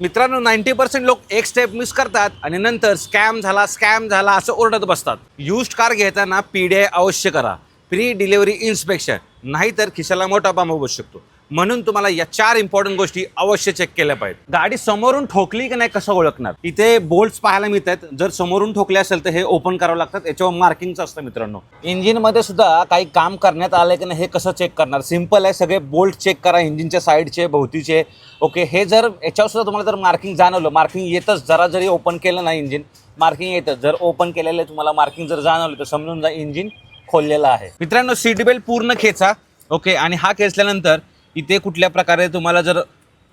मित्रांनो 90% लोक एक स्टेप मिस करतात आणि नंतर स्कॅम झाला असं ओरडत बसतात. युज्ड कार घेताना PDI अवश्य करा, प्री डिलिव्हरी इन्स्पेक्शन, नाहीतर खिशाला मोठा बांबू बसू शकतो. म्हणून तुम्हाला या 4 इम्पॉर्टंट गोष्टी अवश्य चेक केल्या पाहिजेत. गाडी समोरून ठोकली की नाही कसं ओळखणार? इथे बोल्ट्स पाहायला मिळतात. जर समोरून ठोकले असेल तर हे ओपन करावं लागतात. याच्यावर मार्किंगचं असतं मित्रांनो. इंजिनमध्ये सुद्धा काही काम करण्यात आलं की नाही हे कसं चेक करणार? सिंपल आहे, सगळे बोल्ट चेक करा, इंजिनच्या साईडचे, भोवतीचे. ओके, हे जर याच्यावर सुद्धा तुम्हाला जर मार्किंग जाणवलं, मार्किंग येतच, जरा जरी ओपन केलं ना इंजिन, मार्किंग येतच. जर ओपन केलेलं तुम्हाला मार्किंग जर जाणवलं तर समजून जा इंजिन खोललेलं आहे. मित्रांनो, सीट बेल्ट पूर्ण खेचा. ओके, आणि हा खेचल्यानंतर इथे कुठल्या प्रकारे तुम्हाला जर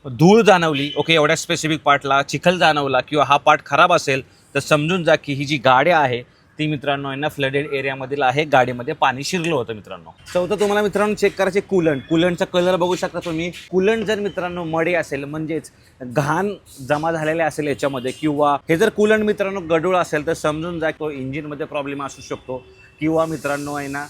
धूळ जाणवली, ओके, एवढ्या स्पेसिफिक पार्टला चिखल जाणवला किंवा हा पार्ट खराब असेल तर समजून जा की ही जी गाडी आहे ती मित्रांनो आहे ना फ्लडेड एरियामधील आहे, गाडीमध्ये पाणी शिरलं होतं मित्रांनो. चौथं तुम्हाला मित्रांनो चेक करायचे कूलंटचा कलर बघू शकता तुम्ही. कूलंट जर मित्रांनो मडे असेल, म्हणजेच घाण जमा झालेले असेल याच्यामध्ये, किंवा हे जर कूलंट मित्रांनो गढूळ असेल तर समजून जा तो इंजिनमध्ये प्रॉब्लेम असू शकतो, किंवा मित्रांनो आहे ना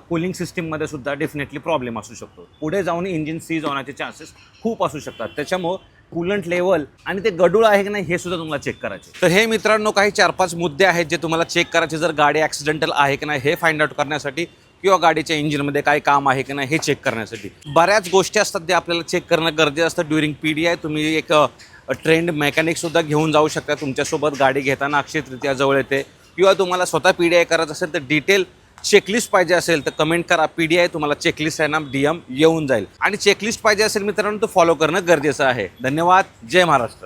कूलिंग सिस्टीममध्ये सुद्धा डेफिनेटली प्रॉब्लेम असू शकतो. पुढे जाऊन इंजिन सीज होण्याचे चान्सेस खूप असू शकतात. त्याच्यामुळं कूलंट लेवल आणि ते गढूळ आहे की नाही हे सुद्धा तुम्हाला चेक करायचे. तर हे मित्रांनो काही 4-5 मुद्दे आहेत जे तुम्हाला चेक करायचे जर गाडी ॲक्सिडेंटल आहे की नाही हे फाइंड आउट करण्यासाठी, किंवा गाडीच्या इंजिनमध्ये काय काम आहे की नाही हे चेक करण्यासाठी. बऱ्याच गोष्टी असतात ते आपल्याला चेक करणं गरजेचं असतं ड्युरिंग PDI. तुम्ही एक ट्रेंड मेकॅनिकसुद्धा घेऊन जाऊ शकता तुमच्यासोबत गाडी घेताना. अक्षय तृतीया जवळ येते, किंवा तुम्हाला स्वतः PDI करायचं असेल तर डिटेल चेकलिस्ट पाहिजे असेल तर कमेंट करा. PDI तुम्हाला चेकलिस्ट आहे ना DM येऊन जाईल. आणि चेकलिस्ट पाहिजे असेल मित्रांनो तर फॉलो करणं गरजेचं आहे. धन्यवाद. जय महाराष्ट्र.